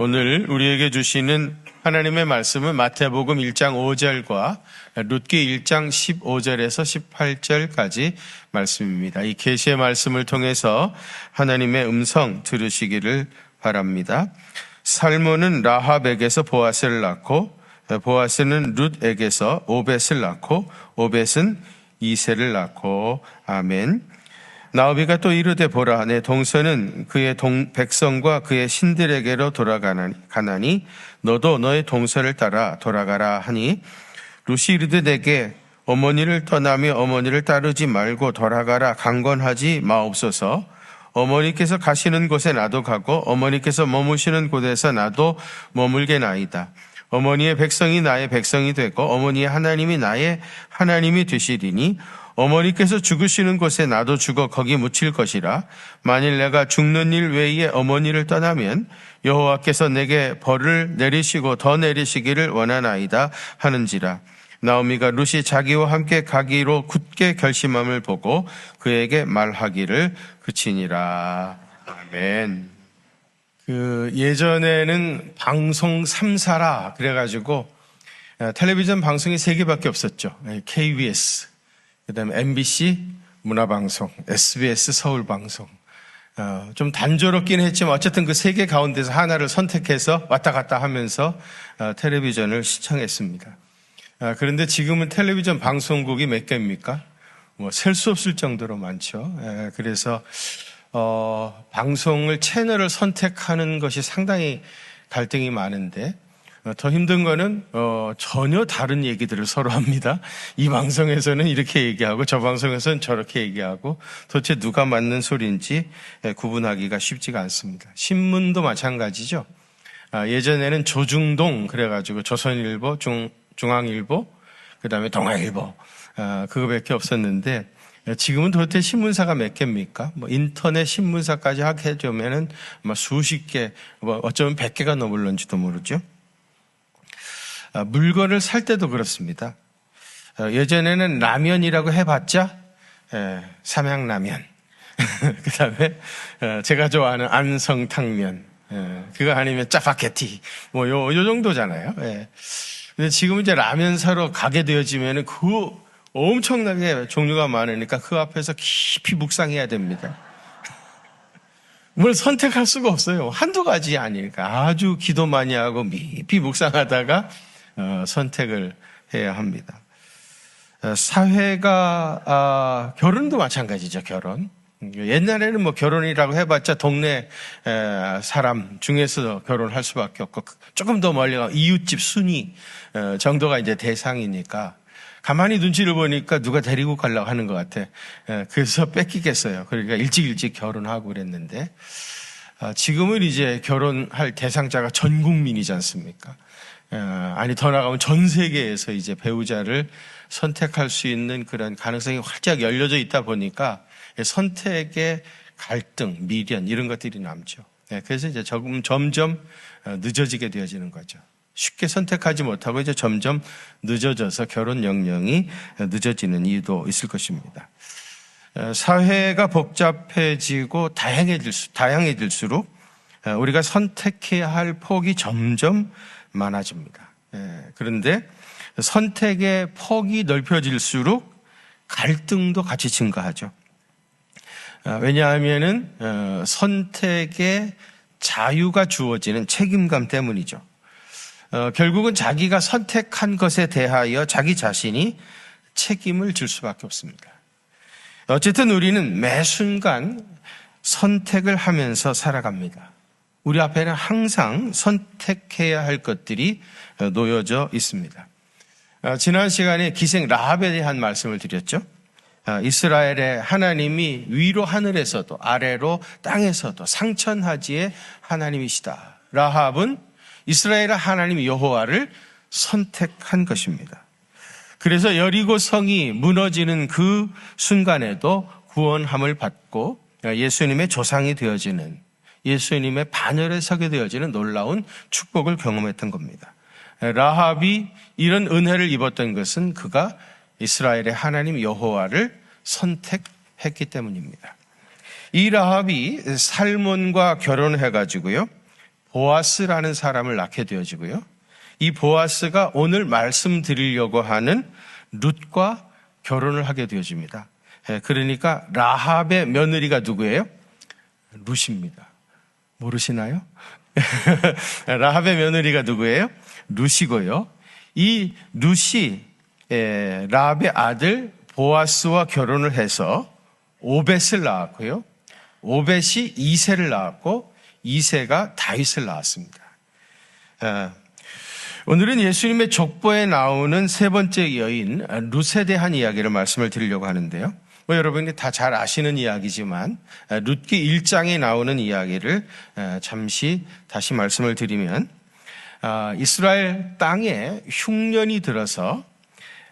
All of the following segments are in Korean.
오늘 우리에게 주시는 하나님의 말씀은 마태복음 1장 5절과 룻기 1장 15절에서 18절까지 말씀입니다. 이 계시의 말씀을 통해서 하나님의 음성 들으시기를 바랍니다. 살몬은 라합에게서 보아스를 낳고 보아스는 룻에게서 오벳을 낳고 오벳은 이새를 낳고 아멘. 나오미가 또 이르되 보라 내 동서는 그의 백성과 그의 신들에게로 돌아가나니 너도 너의 동서를 따라 돌아가라 하니 룻이 이르되 내게 어머니를 떠나며 어머니를 따르지 말고 돌아가라 강권하지 마옵소서. 어머니께서 가시는 곳에 나도 가고 어머니께서 머무시는 곳에서 나도 머물게나이다. 어머니의 백성이 나의 백성이 되고 어머니의 하나님이 나의 하나님이 되시리니 어머니께서 죽으시는 곳에 나도 죽어 거기 묻힐 것이라. 만일 내가 죽는 일 외에 어머니를 떠나면 여호와께서 내게 벌을 내리시고 더 내리시기를 원하나이다 하는지라. 나오미가 룻이 자기와 함께 가기로 굳게 결심함을 보고 그에게 말하기를 그치니라. 아멘. 예전에는 방송 3사라 그래가지고 텔레비전 방송이 3개밖에 없었죠. KBS, 그다음에 MBC 문화방송, SBS 서울방송. 좀 단조롭긴 했지만 어쨌든 그 3개 가운데서 하나를 선택해서 왔다 갔다 하면서 텔레비전을 시청했습니다. 그런데 지금은 텔레비전 방송국이 몇 개입니까? 셀 수 없을 정도로 많죠. 그래서 방송을 채널을 선택하는 것이 상당히 갈등이 많은데 더 힘든 거는 전혀 다른 얘기들을 서로 합니다. 이 방송에서는 이렇게 얘기하고 저 방송에서는 저렇게 얘기하고 도대체 누가 맞는 소리인지 구분하기가 쉽지가 않습니다. 신문도 마찬가지죠. 예전에는 조중동 그래가지고 조선일보, 중앙일보, 그다음에 동아일보 그거밖에 없었는데 지금은 도대체 신문사가 몇 개입니까? 인터넷 신문사까지 하게 되면은 아마 수십 개, 어쩌면 100개가 넘을런지도 모르죠. 물건을 살 때도 그렇습니다. 예전에는 라면이라고 해봤자 삼양라면, 그 다음에 제가 좋아하는 안성탕면, 그거 아니면 짜파게티, 요 정도잖아요. 근데 지금 이제 라면 사러 가게 되어지면은 그 엄청나게 종류가 많으니까 그 앞에서 깊이 묵상해야 됩니다. 뭘 선택할 수가 없어요. 한두 가지 아니니까 아주 기도 많이 하고 깊이 묵상하다가 선택을 해야 합니다. 사회가 결혼도 마찬가지죠. 결혼. 옛날에는 결혼이라고 해봤자 동네 사람 중에서 결혼할 수밖에 없고 조금 더 멀리 가 이웃집 순위 정도가 이제 대상이니까 가만히 눈치를 보니까 누가 데리고 가려고 하는 것 같아. 그래서 뺏기겠어요. 그러니까 일찍 결혼하고 그랬는데 지금은 이제 결혼할 대상자가 전 국민이지 않습니까? 아니 더 나가면 전 세계에서 이제 배우자를 선택할 수 있는 그런 가능성이 활짝 열려져 있다 보니까 선택의 갈등, 미련 이런 것들이 남죠. 그래서 이제 점점 늦어지게 되어지는 거죠. 쉽게 선택하지 못하고 이제 점점 늦어져서 결혼 연령이 늦어지는 이유도 있을 것입니다. 사회가 복잡해지고 다양해질수록 우리가 선택해야 할 폭이 점점 많아집니다. 그런데 선택의 폭이 넓혀질수록 갈등도 같이 증가하죠. 왜냐하면은 선택의 자유가 주어지는 책임감 때문이죠. 결국은 자기가 선택한 것에 대하여 자기 자신이 책임을 질 수밖에 없습니다. 어쨌든 우리는 매 순간 선택을 하면서 살아갑니다. 우리 앞에는 항상 선택해야 할 것들이 놓여져 있습니다. 지난 시간에 기생 라합에 대한 말씀을 드렸죠. 이스라엘의 하나님이 위로 하늘에서도 아래로 땅에서도 상천하지의 하나님이시다. 라합은 이스라엘의 하나님 여호와를 선택한 것입니다. 그래서 여리고 성이 무너지는 그 순간에도 구원함을 받고 예수님의 조상이 되어지는 예수님의 반열에 서게 되어지는 놀라운 축복을 경험했던 겁니다. 라합이 이런 은혜를 입었던 것은 그가 이스라엘의 하나님 여호와를 선택했기 때문입니다. 이 라합이 살몬과 결혼해가지고요, 보아스라는 사람을 낳게 되어지고요. 이 보아스가 오늘 말씀드리려고 하는 룻과 결혼을 하게 되어집니다. 그러니까 라합의 며느리가 누구예요? 룻입니다. 모르시나요? 라합의 며느리가 누구예요? 룻이고요. 이 룻이 라합의 아들 보아스와 결혼을 해서 오벳을 낳았고요. 오벳이 이새를 낳았고 이새가 다윗을 낳았습니다. 오늘은 예수님의 족보에 나오는 세 번째 여인 룻에 대한 이야기를 말씀을 드리려고 하는데요. 여러분이 다 잘 아시는 이야기지만 룻기 1장에 나오는 이야기를 잠시 다시 말씀을 드리면, 이스라엘 땅에 흉년이 들어서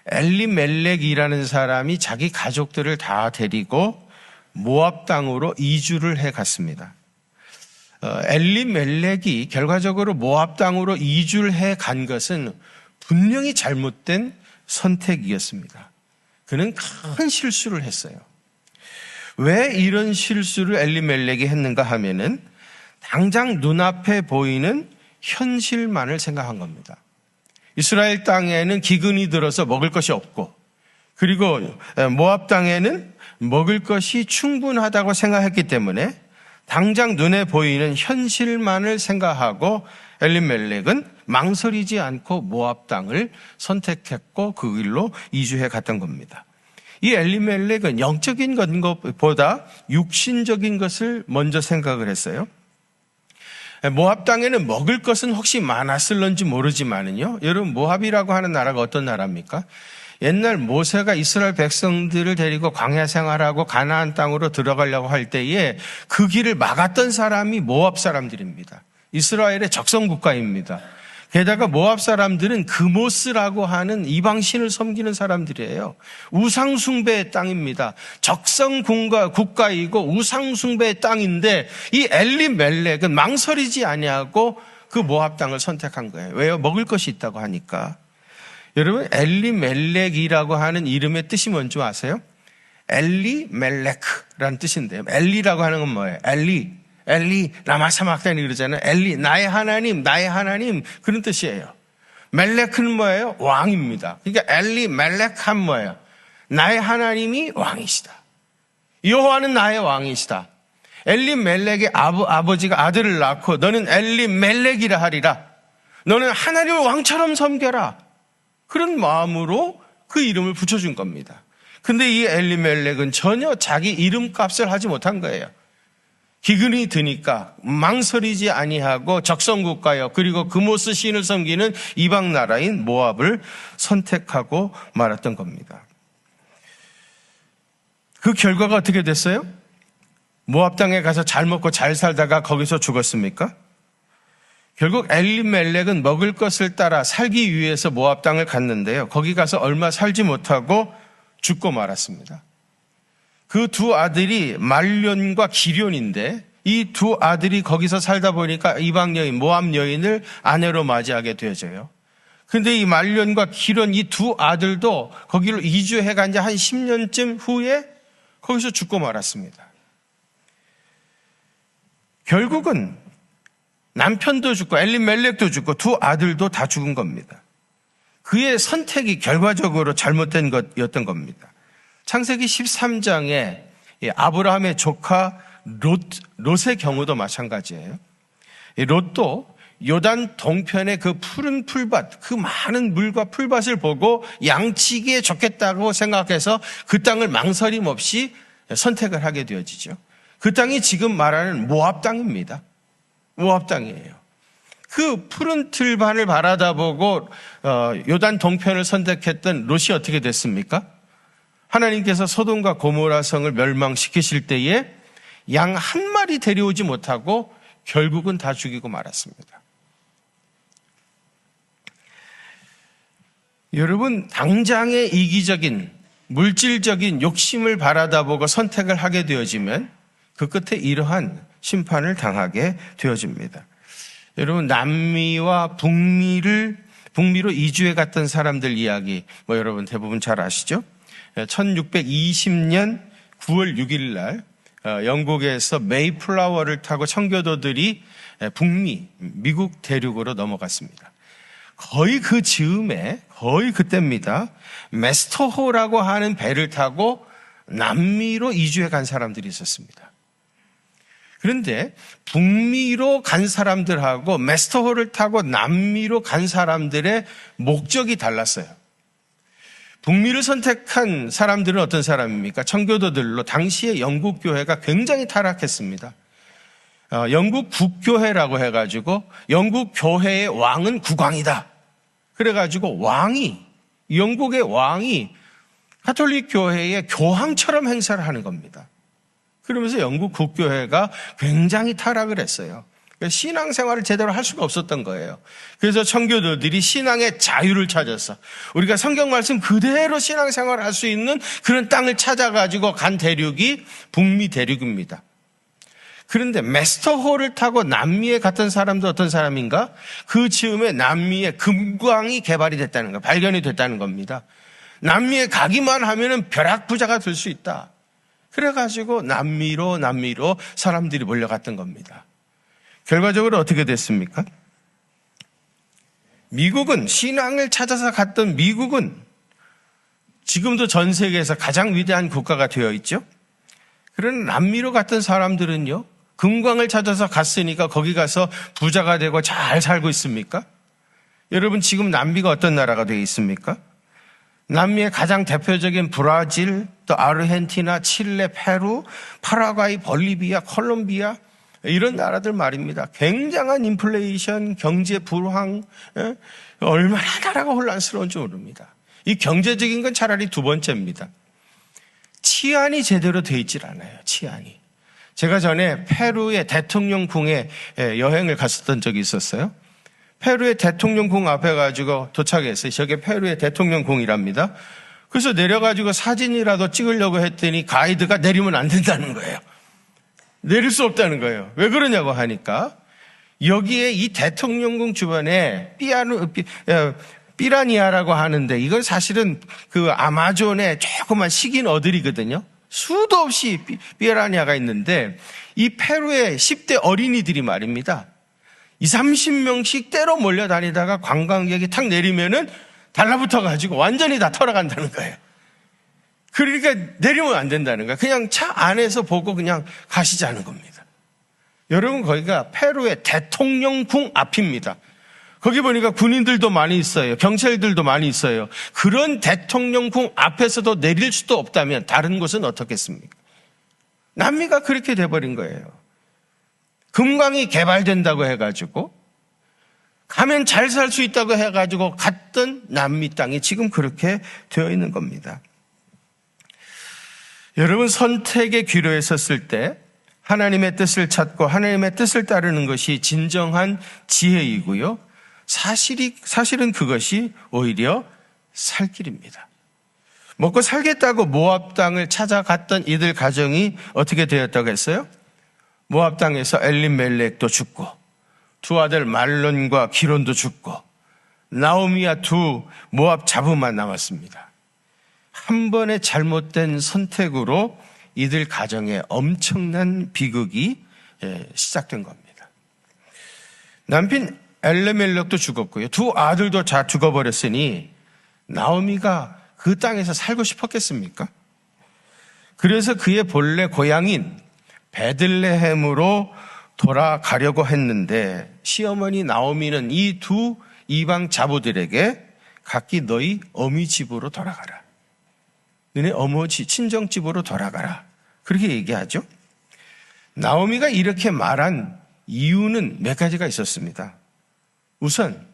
엘리멜렉이라는 사람이 자기 가족들을 다 데리고 모압 땅으로 이주를 해 갔습니다. 엘리멜렉이 결과적으로 모압 땅으로 이주를 해 간 것은 분명히 잘못된 선택이었습니다. 그는 큰 실수를 했어요. 왜 이런 실수를 엘리멜렉이 했는가 하면은 당장 눈앞에 보이는 현실만을 생각한 겁니다. 이스라엘 땅에는 기근이 들어서 먹을 것이 없고, 그리고 모압 땅에는 먹을 것이 충분하다고 생각했기 때문에 당장 눈에 보이는 현실만을 생각하고 엘리멜렉은 망설이지 않고 모압 땅을 선택했고 그 길로 이주해 갔던 겁니다. 이 엘리멜렉은 영적인 것보다 육신적인 것을 먼저 생각을 했어요. 모압 땅에는 먹을 것은 혹시 많았을런지 모르지만은요, 여러분, 모압이라고 하는 나라가 어떤 나라입니까? 옛날 모세가 이스라엘 백성들을 데리고 광야 생활하고 가나안 땅으로 들어가려고 할 때에 그 길을 막았던 사람이 모압 사람들입니다. 이스라엘의 적성 국가입니다. 게다가 모압 사람들은 그모스라고 하는 이방신을 섬기는 사람들이에요. 우상숭배의 땅입니다. 적성 국가이고 우상숭배의 땅인데 이 엘리멜렉은 망설이지 아니하고 그 모압 땅을 선택한 거예요. 왜요? 먹을 것이 있다고 하니까. 여러분, 엘리멜렉이라고 하는 이름의 뜻이 뭔지 아세요? 엘리멜렉이라는 뜻인데요. 엘리라고 하는 건 뭐예요? 엘리, 라마사막단이 그러잖아요. 엘리, 나의 하나님, 그런 뜻이에요. 멜렉은 뭐예요? 왕입니다. 그러니까 엘리멜렉한 뭐예요? 나의 하나님이 왕이시다. 여호와는 나의 왕이시다. 엘리멜렉의 아버지가 아들을 낳고 너는 엘리멜렉이라 하리라. 너는 하나님을 왕처럼 섬겨라. 그런 마음으로 그 이름을 붙여준 겁니다. 근데 이 엘리멜렉은 전혀 자기 이름값을 하지 못한 거예요. 기근이 드니까 망설이지 아니하고 적성국가요, 그리고 그모스 신을 섬기는 이방 나라인 모압을 선택하고 말았던 겁니다. 그 결과가 어떻게 됐어요? 모압 땅에 가서 잘 먹고 잘 살다가 거기서 죽었습니까? 결국 엘리멜렉은 먹을 것을 따라 살기 위해서 모압 땅을 갔는데요. 거기 가서 얼마 살지 못하고 죽고 말았습니다. 그 두 아들이 말련과 기련인데 이 두 아들이 거기서 살다 보니까 이방 여인, 모압 여인을 아내로 맞이하게 되어져요. 근데 이 말련과 기련 이 두 아들도 거기로 이주해 간 지 한 10년쯤 후에 거기서 죽고 말았습니다. 결국은 남편도 죽고 엘리멜렉도 죽고 두 아들도 다 죽은 겁니다. 그의 선택이 결과적으로 잘못된 것이었던 겁니다. 창세기 13장에 아브라함의 조카 롯의 경우도 마찬가지예요. 롯도 요단 동편의 그 푸른 풀밭, 그 많은 물과 풀밭을 보고 양치기에 좋겠다고 생각해서 그 땅을 망설임 없이 선택을 하게 되어지죠. 그 땅이 지금 말하는 모압 땅입니다. 모압 땅이에요. 그 푸른 틀반을 바라다보고 요단 동편을 선택했던 롯이 어떻게 됐습니까? 하나님께서 소돔과 고모라 성을 멸망시키실 때에 양 한 마리 데려오지 못하고 결국은 다 죽이고 말았습니다. 여러분, 당장의 이기적인 물질적인 욕심을 바라다보고 선택을 하게 되어지면 그 끝에 이러한 심판을 당하게 되어집니다. 여러분, 남미와 북미로 이주해 갔던 사람들 이야기 여러분 대부분 잘 아시죠? 1620년 9월 6일 날 영국에서 메이플라워를 타고 청교도들이 미국 대륙으로 넘어갔습니다. 거의 그 즈음에, 거의 그때입니다. 메스터호라고 하는 배를 타고 남미로 이주해 간 사람들이 있었습니다. 그런데 북미로 간 사람들하고 메스터호를 타고 남미로 간 사람들의 목적이 달랐어요. 북미를 선택한 사람들은 어떤 사람입니까? 청교도들로 당시에 영국 교회가 굉장히 타락했습니다. 영국 국교회라고 해가지고 영국 교회의 왕은 국왕이다. 그래가지고 영국의 왕이 가톨릭 교회의 교황처럼 행사를 하는 겁니다. 그러면서 영국 국교회가 굉장히 타락을 했어요. 신앙생활을 제대로 할 수가 없었던 거예요. 그래서 청교도들이 신앙의 자유를 찾아서 우리가 성경 말씀 그대로 신앙생활을 할 수 있는 그런 땅을 찾아가지고 간 대륙이 북미 대륙입니다. 그런데 메스터호를 타고 남미에 갔던 사람도 어떤 사람인가? 그 즈음에 남미에 금광이 개발이 됐다는 거, 발견이 됐다는 겁니다. 남미에 가기만 하면은 벼락부자가 될 수 있다. 그래가지고 남미로 사람들이 몰려갔던 겁니다. 결과적으로 어떻게 됐습니까? 신앙을 찾아서 갔던 미국은 지금도 전 세계에서 가장 위대한 국가가 되어 있죠. 그러나 남미로 갔던 사람들은요, 금광을 찾아서 갔으니까 거기 가서 부자가 되고 잘 살고 있습니까? 여러분, 지금 남미가 어떤 나라가 되어 있습니까? 남미의 가장 대표적인 브라질, 또 아르헨티나, 칠레, 페루, 파라과이, 볼리비아, 콜롬비아 이런 나라들 말입니다. 굉장한 인플레이션, 경제 불황, 얼마나 나라가 혼란스러운지 모릅니다. 이 경제적인 건 차라리 두 번째입니다. 치안이 제대로 돼 있질 않아요. 치안이. 제가 전에 페루의 대통령궁에 여행을 갔었던 적이 있었어요. 페루의 대통령궁 앞에 가지고 도착했어요. 저게 페루의 대통령궁이랍니다. 그래서 내려가지고 사진이라도 찍으려고 했더니 가이드가 내리면 안 된다는 거예요. 내릴 수 없다는 거예요. 왜 그러냐고 하니까 여기에 이 대통령궁 주변에 삐라니아라고 하는데 이건 사실은 그 아마존의 조그만 식인 어들이거든요. 수도 없이 삐라니아가 있는데 이 페루의 10대 어린이들이 말입니다. 20-30명씩 때로 몰려다니다가 관광객이 탁 내리면은 달라붙어 가지고 완전히 다 털어간다는 거예요. 그러니까 내리면 안 된다는 거예요. 그냥 차 안에서 보고 그냥 가시자는 겁니다. 여러분, 거기가 페루의 대통령궁 앞입니다. 거기 보니까 군인들도 많이 있어요. 경찰들도 많이 있어요. 그런 대통령궁 앞에서도 내릴 수도 없다면 다른 곳은 어떻겠습니까? 남미가 그렇게 돼버린 거예요. 금광이 개발된다고 해가지고 가면 잘 살 수 있다고 해가지고 갔던 남미 땅이 지금 그렇게 되어 있는 겁니다. 여러분, 선택의 기로에 섰을 때 하나님의 뜻을 찾고 하나님의 뜻을 따르는 것이 진정한 지혜이고요. 사실은 그것이 오히려 살 길입니다. 먹고 살겠다고 모압 땅을 찾아갔던 이들 가정이 어떻게 되었다고 했어요? 모압 땅에서 엘리멜렉도 죽고 두 아들 말론과 기론도 죽고 나오미와 두 모압 자부만 남았습니다. 한 번의 잘못된 선택으로 이들 가정에 엄청난 비극이 시작된 겁니다. 남편 엘리멜렉도 죽었고요. 두 아들도 다 죽어버렸으니 나오미가 그 땅에서 살고 싶었겠습니까? 그래서 그의 본래 고향인 베들레헴으로 돌아가려고 했는데 시어머니 나오미는 이 두 이방 자부들에게 각기 너희 어미 집으로 돌아가라. 너네 어머니 친정집으로 돌아가라. 그렇게 얘기하죠. 나오미가 이렇게 말한 이유는 몇 가지가 있었습니다. 우선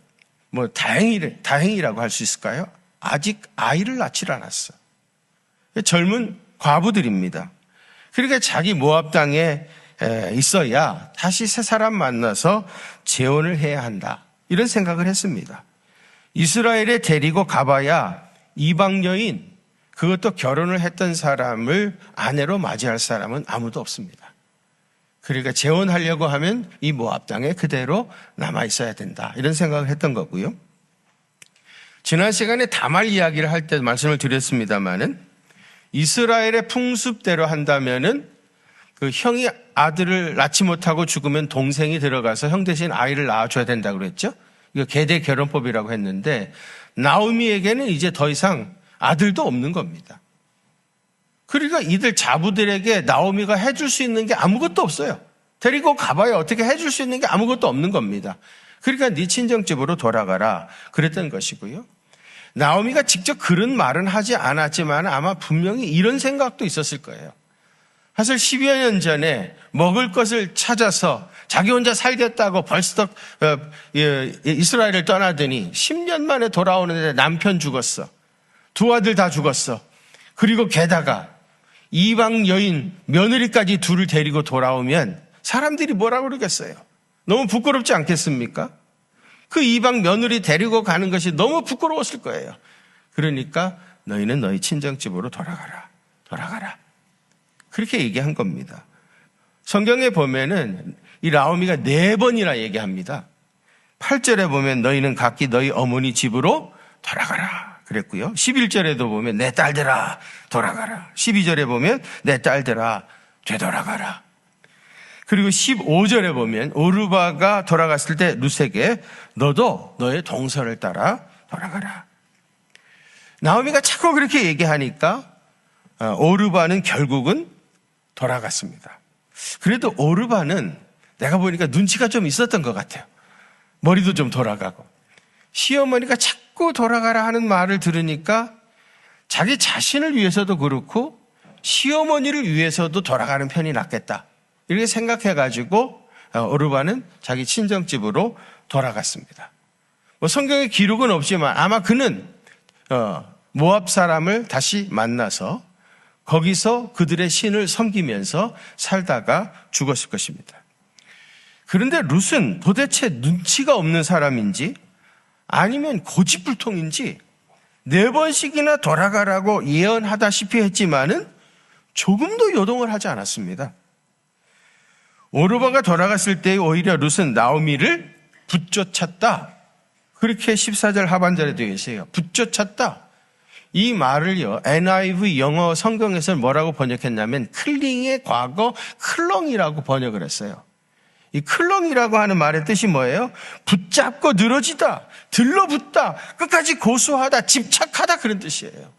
다행이라고 할 수 있을까요? 아직 아이를 낳질 않았어. 젊은 과부들입니다. 그러니까 자기 모압 땅에 있어야 다시 새 사람 만나서 재혼을 해야 한다. 이런 생각을 했습니다. 이스라엘에 데리고 가봐야 이방 여인, 그것도 결혼을 했던 사람을 아내로 맞이할 사람은 아무도 없습니다. 그러니까 재혼하려고 하면 이 모압 땅에 그대로 남아 있어야 된다. 이런 생각을 했던 거고요. 지난 시간에 다말 이야기를 할 때 말씀을 드렸습니다마는 이스라엘의 풍습대로 한다면은 그 형이 아들을 낳지 못하고 죽으면 동생이 들어가서 형 대신 아이를 낳아줘야 된다고 그랬죠. 이거 계대 결혼법이라고 했는데 나오미에게는 이제 더 이상 아들도 없는 겁니다. 그러니까 이들 자부들에게 나오미가 해줄 수 있는 게 아무것도 없어요. 데리고 가봐야 어떻게 해줄 수 있는 게 아무것도 없는 겁니다. 그러니까 네 친정집으로 돌아가라 그랬던 것이고요. 나오미가 직접 그런 말은 하지 않았지만 아마 분명히 이런 생각도 있었을 거예요. 사실 10여 년 전에 먹을 것을 찾아서 자기 혼자 살겠다고 벌써 이스라엘을 떠나더니 10년 만에 돌아오는데 남편 죽었어. 두 아들 다 죽었어. 그리고 게다가 이방 여인 며느리까지 둘을 데리고 돌아오면 사람들이 뭐라고 그러겠어요? 너무 부끄럽지 않겠습니까? 그 이방 며느리 데리고 가는 것이 너무 부끄러웠을 거예요. 그러니까 너희는 너희 친정집으로 돌아가라. 그렇게 얘기한 겁니다. 성경에 보면은 이 나오미가 4번이나 얘기합니다. 8절에 보면 너희는 각기 너희 어머니 집으로 돌아가라 그랬고요. 11절에도 보면 내 딸들아 돌아가라. 12절에 보면 내 딸들아 되돌아가라. 그리고 15절에 보면 오르바가 돌아갔을 때 룻에게 너도 너의 동서를 따라 돌아가라. 나오미가 자꾸 그렇게 얘기하니까 오르바는 결국은 돌아갔습니다. 그래도 오르바는 내가 보니까 눈치가 좀 있었던 것 같아요. 머리도 좀 돌아가고. 시어머니가 자꾸 돌아가라 하는 말을 들으니까 자기 자신을 위해서도 그렇고 시어머니를 위해서도 돌아가는 편이 낫겠다. 이렇게 생각해가지고 오르바는 자기 친정집으로 돌아갔습니다. 뭐 성경에 기록은 없지만 아마 그는 모압 사람을 다시 만나서 거기서 그들의 신을 섬기면서 살다가 죽었을 것입니다. 그런데 룻은 도대체 눈치가 없는 사람인지 아니면 고집불통인지 4번씩이나 돌아가라고 예언하다시피 했지만은 조금도 요동을 하지 않았습니다. 오르바가 돌아갔을 때 오히려 룻은 나오미를 붙쫓았다. 그렇게 14절 하반절에 되어 있어요. 붙쫓았다. 이 말을요, NIV 영어 성경에서는 뭐라고 번역했냐면 클링의 과거 클렁이라고 번역을 했어요. 이 클렁이라고 하는 말의 뜻이 뭐예요? 붙잡고 늘어지다, 들러붙다, 끝까지 고수하다, 집착하다 그런 뜻이에요.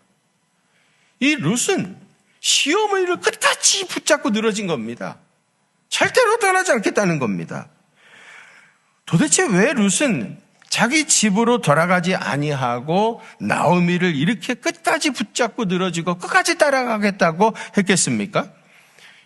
이 룻은 시어머니를 끝까지 붙잡고 늘어진 겁니다. 절대로 떠나지 않겠다는 겁니다. 도대체 왜 룻은 자기 집으로 돌아가지 아니하고 나오미를 이렇게 끝까지 붙잡고 늘어지고 끝까지 따라가겠다고 했겠습니까?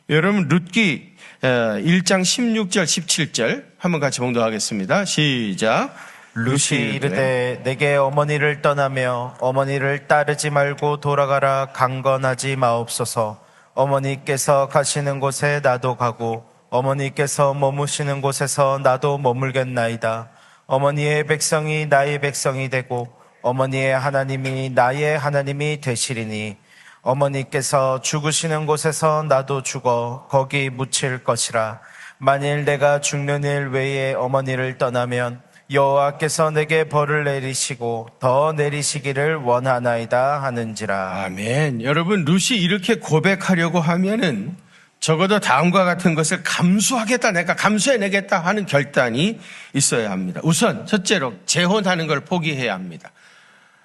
여러분 룻기 1장 16절 17절 한번 같이 봉독하겠습니다. 시작. 룻이 이르되 내게 어머니를 떠나며 어머니를 따르지 말고 돌아가라 강건하지 마옵소서. 어머니께서 가시는 곳에 나도 가고 어머니께서 머무시는 곳에서 나도 머물겠나이다. 어머니의 백성이 나의 백성이 되고 어머니의 하나님이 나의 하나님이 되시리니 어머니께서 죽으시는 곳에서 나도 죽어 거기 묻힐 것이라. 만일 내가 죽는 일 외에 어머니를 떠나면 여호와께서 내게 벌을 내리시고 더 내리시기를 원하나이다 하는지라. 아멘. 여러분 룻이 이렇게 고백하려고 하면은 적어도 다음과 같은 것을 감수하겠다, 내가 감수해내겠다 하는 결단이 있어야 합니다. 우선 첫째로 재혼하는 걸 포기해야 합니다.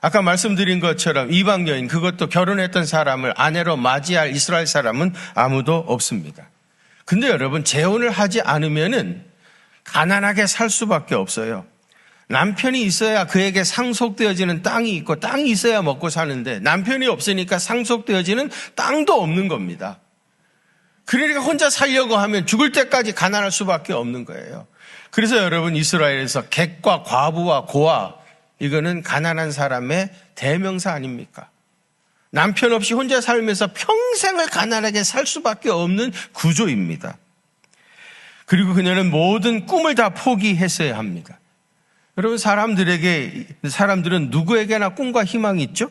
아까 말씀드린 것처럼 이방 여인, 그것도 결혼했던 사람을 아내로 맞이할 이스라엘 사람은 아무도 없습니다. 근데 여러분 재혼을 하지 않으면은 가난하게 살 수밖에 없어요. 남편이 있어야 그에게 상속되어지는 땅이 있고 땅이 있어야 먹고 사는데 남편이 없으니까 상속되어지는 땅도 없는 겁니다. 그러니까 혼자 살려고 하면 죽을 때까지 가난할 수밖에 없는 거예요. 그래서 여러분 이스라엘에서 객과 과부와 고아, 이거는 가난한 사람의 대명사 아닙니까? 남편 없이 혼자 살면서 평생을 가난하게 살 수밖에 없는 구조입니다. 그리고 그녀는 모든 꿈을 다 포기했어야 합니다. 여러분 사람들은 누구에게나 꿈과 희망이 있죠?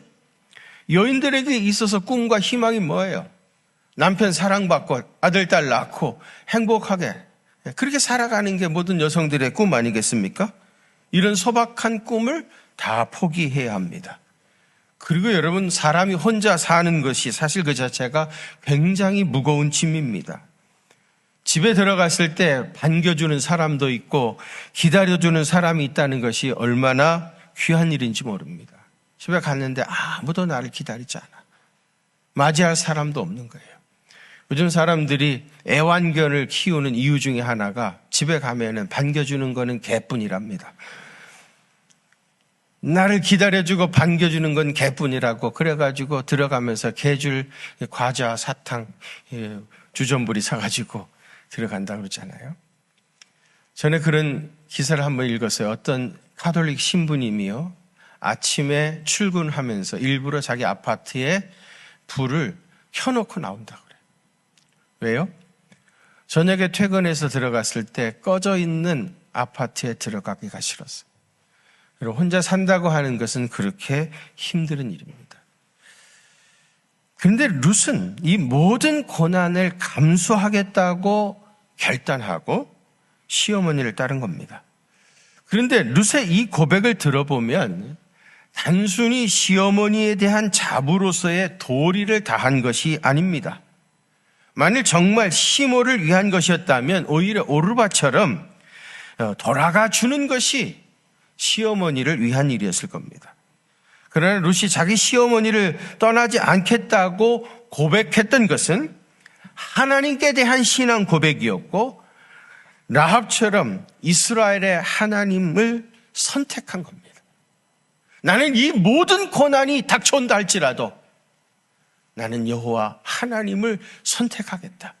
여인들에게 있어서 꿈과 희망이 뭐예요? 남편 사랑받고 아들, 딸 낳고 행복하게 그렇게 살아가는 게 모든 여성들의 꿈 아니겠습니까? 이런 소박한 꿈을 다 포기해야 합니다. 그리고 여러분 사람이 혼자 사는 것이 사실 그 자체가 굉장히 무거운 짐입니다. 집에 들어갔을 때 반겨주는 사람도 있고 기다려주는 사람이 있다는 것이 얼마나 귀한 일인지 모릅니다. 집에 갔는데 아무도 나를 기다리지 않아. 맞이할 사람도 없는 거예요. 요즘 사람들이 애완견을 키우는 이유 중에 하나가 집에 가면은 반겨주는 거는 개뿐이랍니다. 나를 기다려주고 반겨주는 건 개뿐이라고 그래가지고 들어가면서 개줄 과자, 사탕, 주전부리 사가지고 들어간다고 그러잖아요. 전에 그런 기사를 한번 읽었어요. 어떤 가톨릭 신부님이요, 아침에 출근하면서 일부러 자기 아파트에 불을 켜놓고 나온다고 그래요. 왜요? 저녁에 퇴근해서 들어갔을 때 꺼져 있는 아파트에 들어가기가 싫었어요. 그리고 혼자 산다고 하는 것은 그렇게 힘든 일입니다. 그런데 룻은 이 모든 고난을 감수하겠다고 결단하고 시어머니를 따른 겁니다. 그런데 룻의 이 고백을 들어보면 단순히 시어머니에 대한 자부로서의 도리를 다한 것이 아닙니다. 만일 정말 시모를 위한 것이었다면 오히려 오르바처럼 돌아가 주는 것이 시어머니를 위한 일이었을 겁니다. 그러나 룻이 자기 시어머니를 떠나지 않겠다고 고백했던 것은 하나님께 대한 신앙 고백이었고 라합처럼 이스라엘의 하나님을 선택한 겁니다. 나는 이 모든 고난이 닥쳐온다 할지라도 나는 여호와 하나님을 선택하겠다.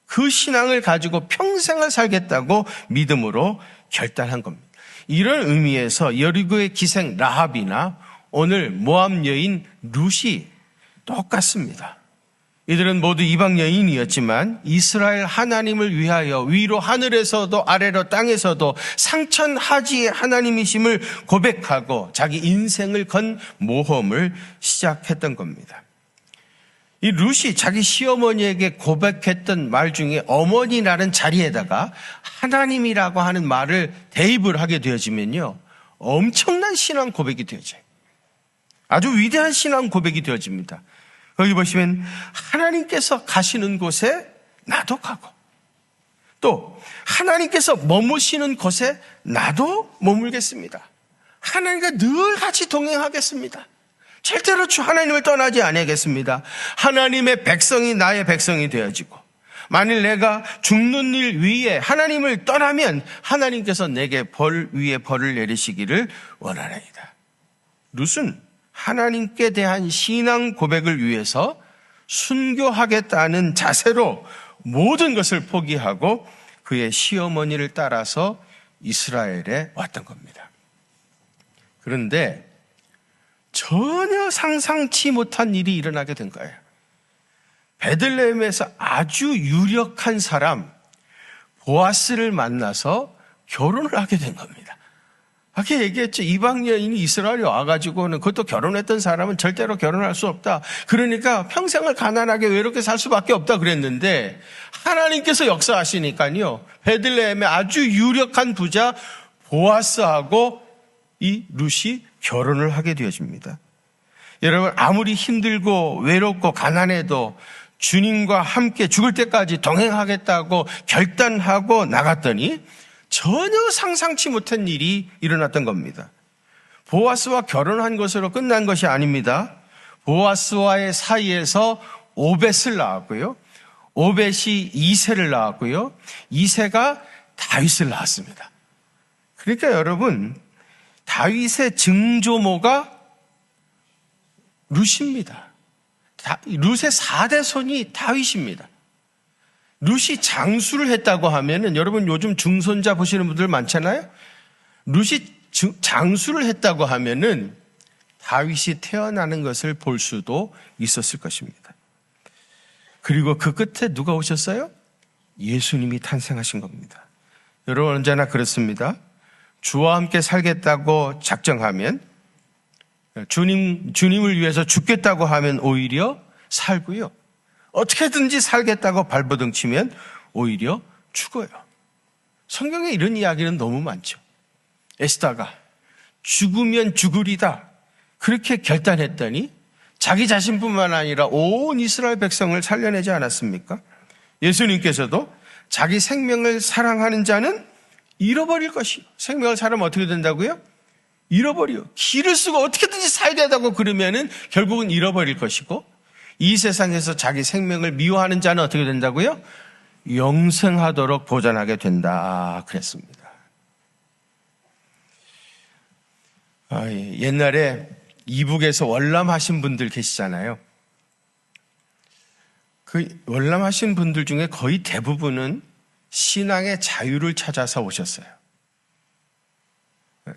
그 신앙을 가지고 평생을 살겠다고 믿음으로 결단한 겁니다. 이런 의미에서 여리고의 기생 라합이나 오늘 모압 여인 룻이 똑같습니다. 이들은 모두 이방 여인이었지만 이스라엘 하나님을 위하여 위로 하늘에서도 아래로 땅에서도 상천하지의 하나님이심을 고백하고 자기 인생을 건 모험을 시작했던 겁니다. 이 룻이 자기 시어머니에게 고백했던 말 중에 어머니라는 자리에다가 하나님이라고 하는 말을 대입을 하게 되어지면요, 엄청난 신앙 고백이 되어져요. 아주 위대한 신앙 고백이 되어집니다. 거기 보시면 하나님께서 가시는 곳에 나도 가고 또 하나님께서 머무시는 곳에 나도 머물겠습니다. 하나님과 늘 같이 동행하겠습니다. 절대로 하나님을 떠나지 않겠습니다. 하나님의 백성이 나의 백성이 되어지고 만일 내가 죽는 일 위에 하나님을 떠나면 하나님께서 내게 벌 위에 벌을 내리시기를 원하나이다. 룻은 하나님께 대한 신앙 고백을 위해서 순교하겠다는 자세로 모든 것을 포기하고 그의 시어머니를 따라서 이스라엘에 왔던 겁니다. 그런데 전혀 상상치 못한 일이 일어나게 된 거예요. 베들레헴에서 아주 유력한 사람 보아스를 만나서 결혼을 하게 된 겁니다. 아까 얘기했죠. 이방 여인이 이스라엘에 와가지고는 그것도 결혼했던 사람은 절대로 결혼할 수 없다. 그러니까 평생을 가난하게 외롭게 살 수밖에 없다 그랬는데 하나님께서 역사하시니까요. 베들레헴의 아주 유력한 부자 보아스하고 이 룻이 결혼을 하게 되어집니다. 여러분, 아무리 힘들고 외롭고 가난해도 주님과 함께 죽을 때까지 동행하겠다고 결단하고 나갔더니 전혀 상상치 못한 일이 일어났던 겁니다. 보아스와 결혼한 것으로 끝난 것이 아닙니다. 보아스와의 사이에서 오벳을 낳았고요. 오벳이 이새를 낳았고요. 이새가 다윗을 낳았습니다. 그러니까 여러분, 다윗의 증조모가 룻입니다. 룻의 4대 손이 다윗입니다. 룻이 장수를 했다고 하면은 여러분 요즘 중손자 보시는 분들 많잖아요. 룻이 장수를 했다고 하면은 다윗이 태어나는 것을 볼 수도 있었을 것입니다. 그리고 그 끝에 누가 오셨어요? 예수님이 탄생하신 겁니다. 여러분 언제나 그렇습니다. 주와 함께 살겠다고 작정하면 주님을 위해서 죽겠다고 하면 오히려 살고요. 어떻게든지 살겠다고 발버둥 치면 오히려 죽어요. 성경에 이런 이야기는 너무 많죠. 에스더가 죽으면 죽으리다 그렇게 결단했더니 자기 자신뿐만 아니라 온 이스라엘 백성을 살려내지 않았습니까? 예수님께서도 자기 생명을 사랑하는 자는 잃어버릴 것이요. 생명을 사려면 어떻게 된다고요? 잃어버려. 길을 쓰고 어떻게든지 살야 된다고 그러면은 결국은 잃어버릴 것이고, 이 세상에서 자기 생명을 미워하는 자는 어떻게 된다고요? 영생하도록 보존하게 된다 그랬습니다. 옛날에 이북에서 월남하신 분들 계시잖아요. 그 월남하신 분들 중에 거의 대부분은 신앙의 자유를 찾아서 오셨어요.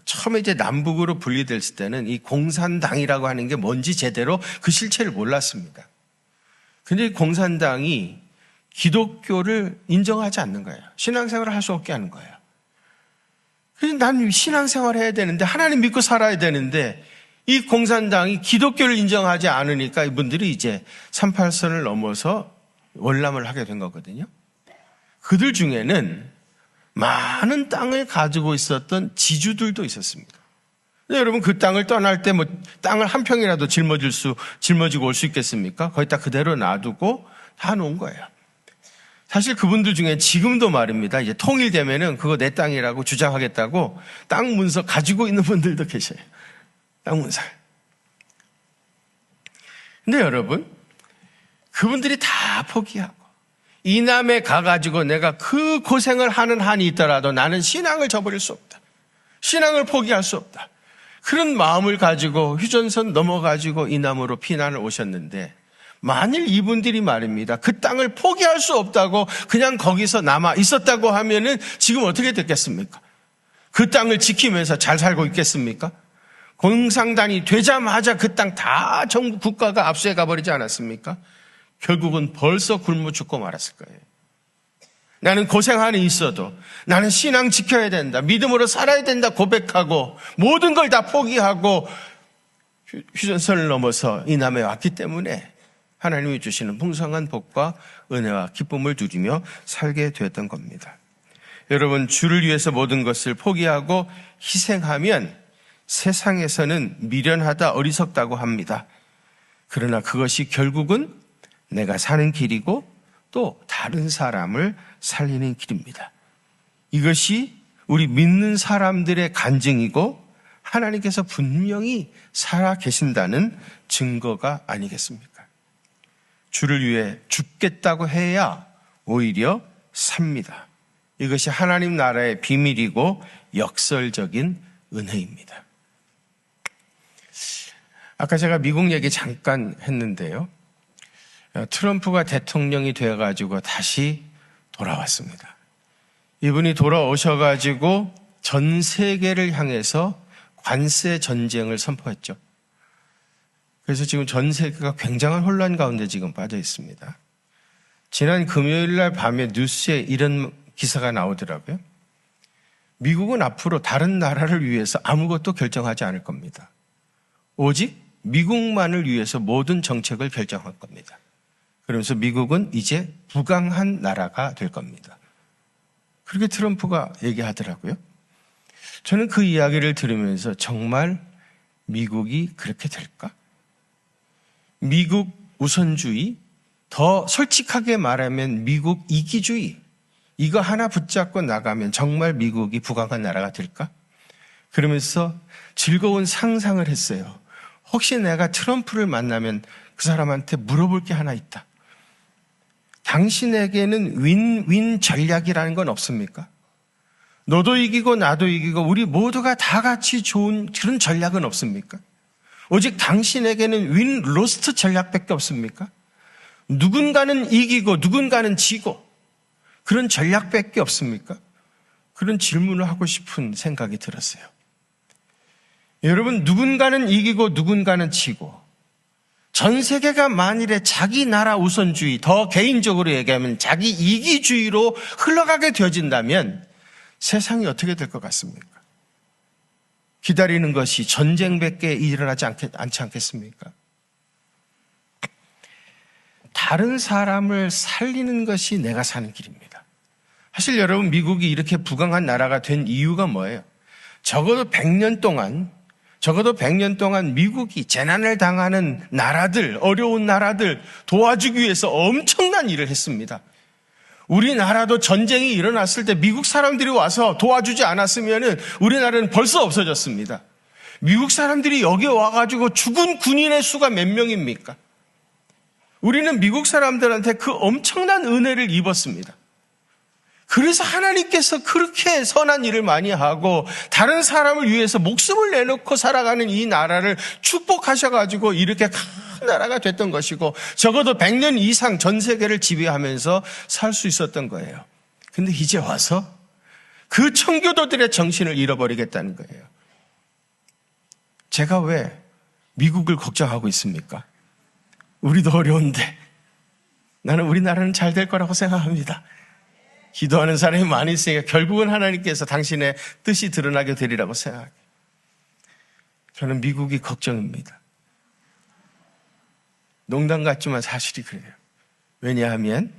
처음에 이제 남북으로 분리됐을 때는 이 공산당이라고 하는 게 뭔지 제대로 그 실체를 몰랐습니다. 근데 이 공산당이 기독교를 인정하지 않는 거예요. 신앙생활을 할 수 없게 하는 거예요. 그래서 난 신앙생활을 해야 되는데, 하나님 믿고 살아야 되는데, 이 공산당이 기독교를 인정하지 않으니까 이분들이 이제 38선을 넘어서 월남을 하게 된 거거든요. 그들 중에는 많은 땅을 가지고 있었던 지주들도 있었습니다. 여러분, 그 땅을 떠날 때 땅을 한 평이라도 짊어지고 올 수 있겠습니까? 거의 다 그대로 놔두고 다 놓은 거예요. 사실 그분들 중에 지금도 말입니다. 이제 통일되면은 그거 내 땅이라고 주장하겠다고 땅 문서 가지고 있는 분들도 계셔요. 땅 문서. 근데 여러분, 그분들이 다 포기하고 이남에 가가지고 내가 그 고생을 하는 한이 있더라도 나는 신앙을 저버릴 수 없다. 신앙을 포기할 수 없다. 그런 마음을 가지고 휴전선 넘어가지고 이남으로 피난을 오셨는데, 만일 이분들이 말입니다, 그 땅을 포기할 수 없다고 그냥 거기서 남아 있었다고 하면은 지금 어떻게 됐겠습니까? 그 땅을 지키면서 잘 살고 있겠습니까? 공산당이 되자마자 그 땅 다 정부 국가가 압수해 가버리지 않았습니까? 결국은 벌써 굶어 죽고 말았을 거예요. 나는 고생 안에 있어도 나는 신앙 지켜야 된다, 믿음으로 살아야 된다 고백하고 모든 걸 다 포기하고 휴전선을 넘어서 이남에 왔기 때문에 하나님이 주시는 풍성한 복과 은혜와 기쁨을 누리며 살게 되었던 겁니다. 여러분, 주를 위해서 모든 것을 포기하고 희생하면 세상에서는 미련하다, 어리석다고 합니다. 그러나 그것이 결국은 내가 사는 길이고 또 다른 사람을 살리는 길입니다. 이것이 우리 믿는 사람들의 간증이고 하나님께서 분명히 살아 계신다는 증거가 아니겠습니까? 주를 위해 죽겠다고 해야 오히려 삽니다. 이것이 하나님 나라의 비밀이고 역설적인 은혜입니다. 아까 제가 미국 얘기 잠깐 했는데요. 트럼프가 대통령이 되어가지고 다시 돌아왔습니다. 이분이 돌아오셔가지고 전 세계를 향해서 관세 전쟁을 선포했죠. 그래서 지금 전 세계가 굉장한 혼란 가운데 지금 빠져 있습니다. 지난 금요일 날 밤에 뉴스에 이런 기사가 나오더라고요. 미국은 앞으로 다른 나라를 위해서 아무것도 결정하지 않을 겁니다. 오직 미국만을 위해서 모든 정책을 결정할 겁니다. 그러면서 미국은 이제 부강한 나라가 될 겁니다. 그렇게 트럼프가 얘기하더라고요. 저는 그 이야기를 들으면서 정말 미국이 그렇게 될까? 미국 우선주의, 더 솔직하게 말하면 미국 이기주의, 이거 하나 붙잡고 나가면 정말 미국이 부강한 나라가 될까? 그러면서 즐거운 상상을 했어요. 혹시 내가 트럼프를 만나면 그 사람한테 물어볼 게 하나 있다. 당신에게는 윈윈 전략이라는 건 없습니까? 너도 이기고 나도 이기고 우리 모두가 다 같이 좋은 그런 전략은 없습니까? 오직 당신에게는 윈 로스트 전략밖에 없습니까? 누군가는 이기고 누군가는 지고 그런 전략밖에 없습니까? 그런 질문을 하고 싶은 생각이 들었어요. 여러분, 누군가는 이기고 누군가는 지고 전 세계가 만일에 자기 나라 우선주의, 더 개인적으로 얘기하면 자기 이기주의로 흘러가게 되어진다면 세상이 어떻게 될 것 같습니까? 기다리는 것이 전쟁밖에 일어나지 않지 않겠습니까? 다른 사람을 살리는 것이 내가 사는 길입니다. 사실 여러분, 미국이 이렇게 부강한 나라가 된 이유가 뭐예요? 적어도 100년 동안 미국이 재난을 당하는 나라들, 어려운 나라들 도와주기 위해서 엄청난 일을 했습니다. 우리나라도 전쟁이 일어났을 때 미국 사람들이 와서 도와주지 않았으면 우리나라는 벌써 없어졌습니다. 미국 사람들이 여기 와가지고 죽은 군인의 수가 몇 명입니까? 우리는 미국 사람들한테 그 엄청난 은혜를 입었습니다. 그래서 하나님께서 그렇게 선한 일을 많이 하고 다른 사람을 위해서 목숨을 내놓고 살아가는 이 나라를 축복하셔가지고 이렇게 큰 나라가 됐던 것이고 적어도 100년 이상 전 세계를 지배하면서 살 수 있었던 거예요. 근데 이제 와서 그 청교도들의 정신을 잃어버리겠다는 거예요. 제가 왜 미국을 걱정하고 있습니까? 우리도 어려운데 나는 우리나라는 잘 될 거라고 생각합니다. 기도하는 사람이 많이 있으니까 결국은 하나님께서 당신의 뜻이 드러나게 되리라고 생각해요. 저는 미국이 걱정입니다. 농담 같지만 사실이 그래요. 왜냐하면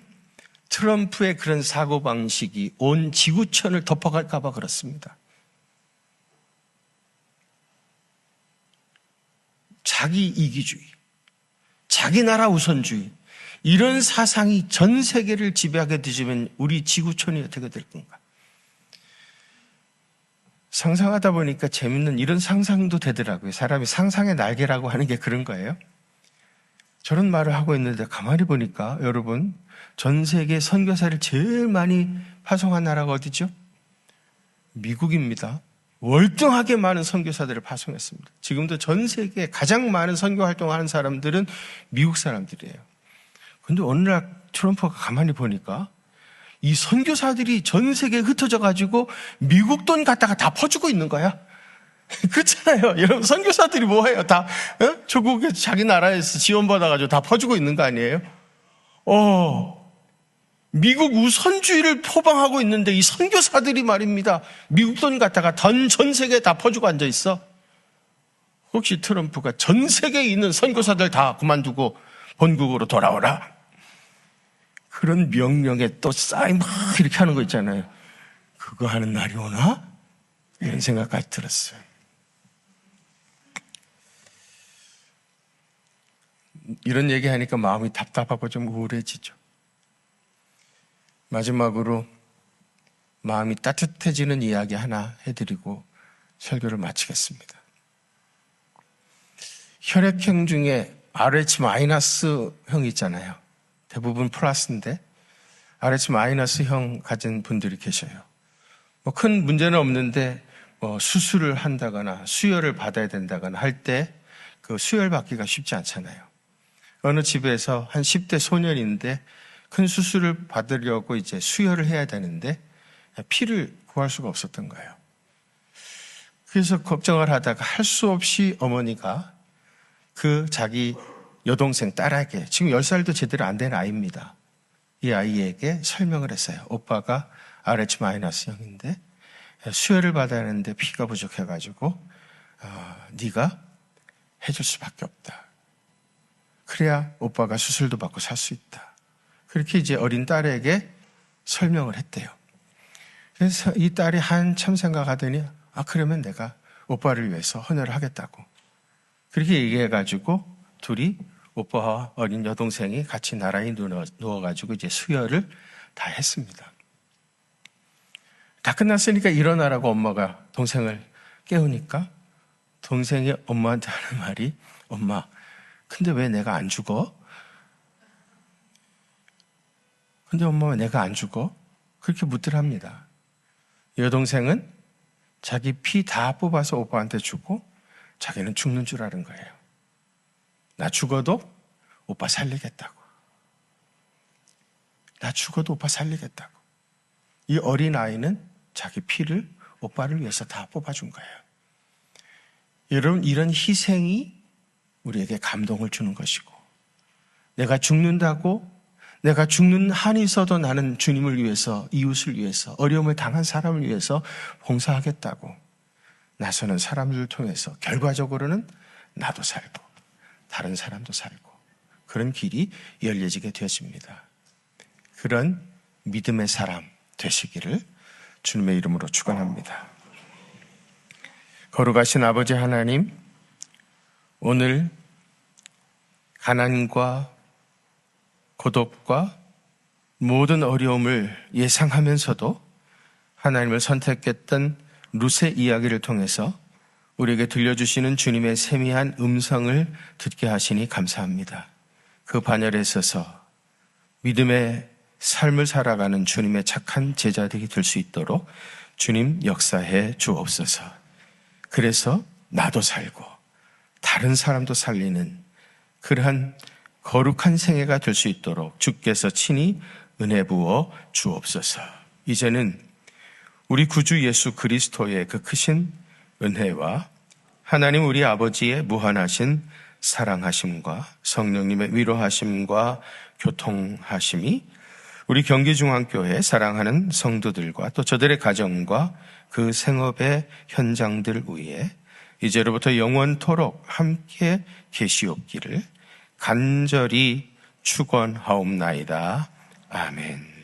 트럼프의 그런 사고방식이 온 지구촌을 덮어갈까 봐 그렇습니다. 자기 이기주의, 자기 나라 우선주의, 이런 사상이 전 세계를 지배하게 되면 우리 지구촌이 어떻게 될 건가? 상상하다 보니까 재밌는 이런 상상도 되더라고요. 사람이 상상의 날개라고 하는 게 그런 거예요. 저런 말을 하고 있는데 가만히 보니까 여러분, 전 세계 선교사를 제일 많이 파송한 나라가 어디죠? 미국입니다. 월등하게 많은 선교사들을 파송했습니다. 지금도 전 세계에 가장 많은 선교 활동하는 사람들은 미국 사람들이에요. 근데 어느 날 트럼프가 가만히 보니까 이 선교사들이 전 세계에 흩어져 가지고 미국 돈 갖다가 다 퍼주고 있는 거야. 그렇잖아요. 여러분, 선교사들이 뭐 해요? 다 조국에 자기 나라에서 지원받아가지고 다 퍼주고 있는 거 아니에요? 미국 우선주의를 표방하고 있는데 이 선교사들이 말입니다. 미국 돈 갖다가 전 세계에 다 퍼주고 앉아 있어. 혹시 트럼프가 전 세계에 있는 선교사들 다 그만두고 본국으로 돌아오라, 그런 명령에 또 사인 막 이렇게 하는 거 있잖아요. 그거 하는 날이 오나? 이런 생각까지 들었어요. 이런 얘기하니까 마음이 답답하고 좀 우울해지죠. 마지막으로 마음이 따뜻해지는 이야기 하나 해드리고 설교를 마치겠습니다. 혈액형 중에 RH-형이 있잖아요. 대부분 플러스인데 RH-형 가진 분들이 계셔요. 큰 문제는 없는데 수술을 한다거나 수혈을 받아야 된다거나 할 때 그 수혈 받기가 쉽지 않잖아요. 어느 집에서 한 10대 소년인데 큰 수술을 받으려고 이제 수혈을 해야 되는데 피를 구할 수가 없었던 거예요. 그래서 걱정을 하다가 할 수 없이 어머니가 그 자기 여동생 딸에게, 지금 10살도 제대로 안 된 아이입니다. 이 아이에게 설명을 했어요. 오빠가 RH-형인데 수혈을 받아야 하는데 피가 부족해가지고 네가 해줄 수밖에 없다. 그래야 오빠가 수술도 받고 살 수 있다. 그렇게 이제 어린 딸에게 설명을 했대요. 그래서 이 딸이 한참 생각하더니 그러면 내가 오빠를 위해서 헌혈을 하겠다고. 그렇게 얘기해가지고 둘이 오빠와 어린 여동생이 같이 나란히 누워가지고 이제 수혈을 다 했습니다. 다 끝났으니까 일어나라고 엄마가 동생을 깨우니까 동생이 엄마한테 하는 말이, 엄마, 근데 왜 내가 안 죽어? 근데 엄마 왜 내가 안 죽어? 그렇게 묻더랍니다. 여동생은 자기 피 다 뽑아서 오빠한테 주고 자기는 죽는 줄 아는 거예요. 나 죽어도 오빠 살리겠다고. 나 죽어도 오빠 살리겠다고. 이 어린 아이는 자기 피를 오빠를 위해서 다 뽑아준 거예요. 여러분, 이런 희생이 우리에게 감동을 주는 것이고, 내가 죽는다고, 내가 죽는 한이 있어도 나는 주님을 위해서, 이웃을 위해서, 어려움을 당한 사람을 위해서 봉사하겠다고 나서는 사람들을 통해서 결과적으로는 나도 살고 다른 사람도 살고 그런 길이 열려지게 되어집니다. 그런 믿음의 사람 되시기를 주님의 이름으로 축원합니다. 거룩하신 아버지 하나님, 오늘 가난과 고독과 모든 어려움을 예상하면서도 하나님을 선택했던 룻의 이야기를 통해서 우리에게 들려주시는 주님의 세미한 음성을 듣게 하시니 감사합니다. 그 반열에 서서 믿음의 삶을 살아가는 주님의 착한 제자들이 될 수 있도록 주님 역사해 주옵소서. 그래서 나도 살고 다른 사람도 살리는 그러한 거룩한 생애가 될 수 있도록 주께서 친히 은혜 부어 주옵소서. 이제는 우리 구주 예수 그리스도의 그 크신 은혜와 하나님 우리 아버지의 무한하신 사랑하심과 성령님의 위로하심과 교통하심이 우리 경기중앙교회 사랑하는 성도들과 또 저들의 가정과 그 생업의 현장들 위에 이제로부터 영원토록 함께 계시옵기를 간절히 축원하옵나이다. 아멘.